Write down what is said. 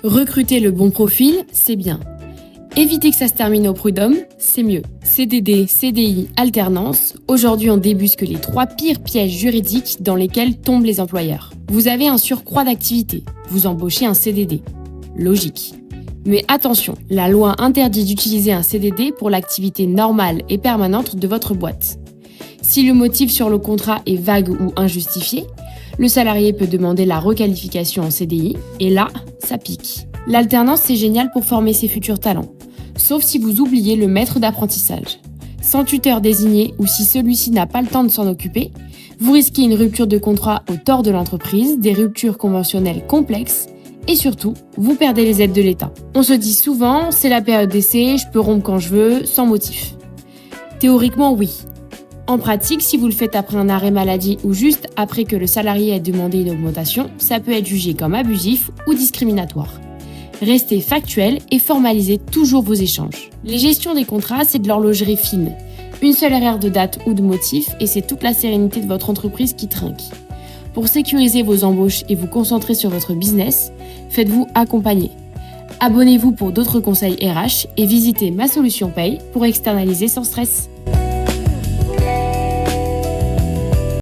Recruter le bon profil, c'est bien. Éviter que ça se termine au prud'homme, c'est mieux. CDD, CDI, alternance, aujourd'hui on débusque les 3 pires pièges juridiques dans lesquels tombent les employeurs. Vous avez un surcroît d'activité, vous embauchez un CDD. Logique. Mais attention, la loi interdit d'utiliser un CDD pour l'activité normale et permanente de votre boîte. Si le motif sur le contrat est vague ou injustifié, le salarié peut demander la requalification en CDI, et là, ça pique. L'alternance, c'est génial pour former ses futurs talents, sauf si vous oubliez le maître d'apprentissage. Sans tuteur désigné ou si celui-ci n'a pas le temps de s'en occuper, vous risquez une rupture de contrat au tort de l'entreprise, des ruptures conventionnelles complexes, et surtout, vous perdez les aides de l'État. On se dit souvent, c'est la période d'essai, je peux rompre quand je veux, sans motif. Théoriquement, oui. En pratique, si vous le faites après un arrêt maladie ou juste après que le salarié ait demandé une augmentation, ça peut être jugé comme abusif ou discriminatoire. Restez factuel et formalisez toujours vos échanges. Les gestions des contrats, c'est de l'horlogerie fine. Une seule erreur de date ou de motif et c'est toute la sérénité de votre entreprise qui trinque. Pour sécuriser vos embauches et vous concentrer sur votre business, faites-vous accompagner. Abonnez-vous pour d'autres conseils RH et visitez Ma Solution Paye pour externaliser sans stress.